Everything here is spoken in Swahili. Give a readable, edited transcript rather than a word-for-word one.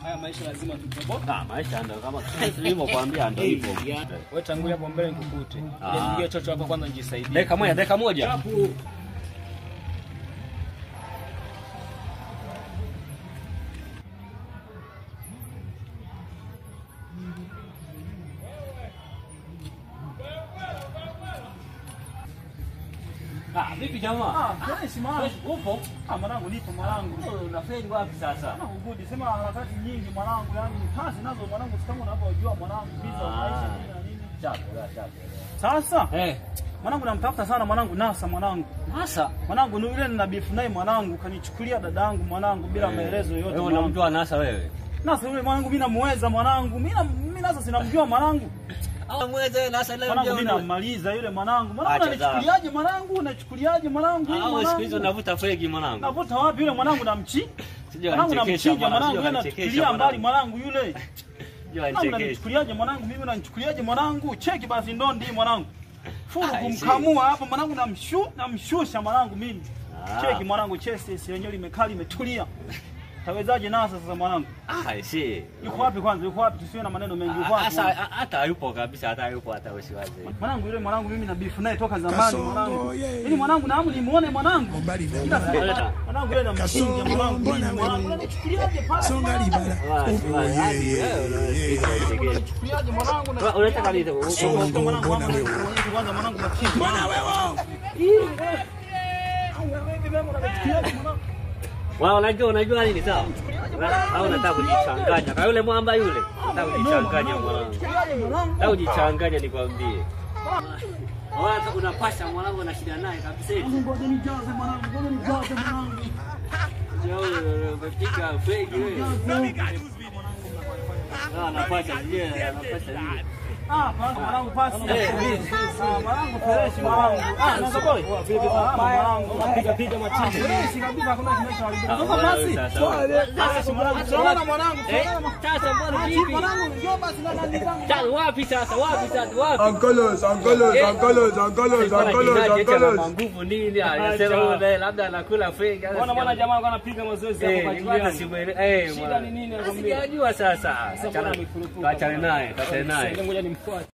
Haya maisha lazima tutoboe. Maisha ndio kama nilivyokuambia ndio hivyo. Wewe tangulia hapo mbele nikukute. Ile nigie chocho hapo kwanza nijisaidie. Dakika moja. Chapu. Vipi jamaa? Fresh mwanangu. Upo? Mwanangu nipo mwanangu. Unafeli wapi sasa? Ngudi sema harakati nyingi mwanangu, yani kazi nazo mwanangu, kama unavyojua mwanangu, biza maisha na nini. Chapo. Sasa mwanangu namtafuta sana mwanangu Nasa mwanangu. Nasa? Mwanangu ni yule nina beef naye mwanangu, kanichukulia dadangu mwanangu bila maelezo yoyote. Wewe unamjua Nasa wewe? Nasa yule mwanangu mimi namuweza mwanangu. Mimi Nasa sinamjua mwanangu. Muweze Nasa leo mwanangu mimi namaliza yule mwanangu. Mwanangu anachukuliaje mwanangu? Unachukuliaje mwanangu? Siku hizo navuta fegi mwanangu. Navuta wapi yule mwanangu mwanangu namchinja mwanangu, yeye anachukulia mbali mwanangu yule. Unanichukuliaje mwanangu? Mimi unanichukuliaje mwanangu? Cheki basi ndondi mwanangu. Furu kumkamua hapa mwanangu, namshusha mwanangu mimi. Cheki mwanangu, chest yenyewe imekali imetulia. Tawezaje Nasa sasa mwanangu? Yuko wapi kwanza? Yuko wapi? Tusiwe na maneno mengi. Yuko wapi? Hata hayupo kabisa, hata usiwaze. Mwanangu yule mwanangu mimi na beef naye toka zamani mwanangu. Mimi mwanangu naamu nimuone mwanangu. Mwanangu yule namchinja mwanangu. Unanichukuliaje pale? Songa libala. Unanichukuliaje mwanangu? Unataka nini? Kwanza mwanangu machinja. Bwana wewe. Unajua nini sawa? Au unataka kujichanganya? Kwa yule mwamba yule. Unataka kujichanganya mwanangu. Unataka kujichanganya nikwambie. Wewe unapasha mwanangu na shida naye kabisa hivi. Ngoja nijaze mwanangu, ngoja nijaze mwanangu. Wewe umepiga fake wewe. Anapasha yeye. Mwanangu pasi. Mwanangu fresh mwanangu. Nazo boy. Mwanangu piga machinja. Fresh kabisa, hakuna kinachoharibika. Sasa basi. Sasa mwanangu. Sasa bwana vipi? Mwanangu njoo basi na nani zangu. Sasa wapi sasa? Wapi? Ankolos. Nguvu nini? Anasema labda anakula fake. Bwana jamaa alikuwa anapiga mazoezi hapo kwa ajili. Shida ni nini anakuambia? Sijajua sasa. Achana naye. Ngoja nimfuate.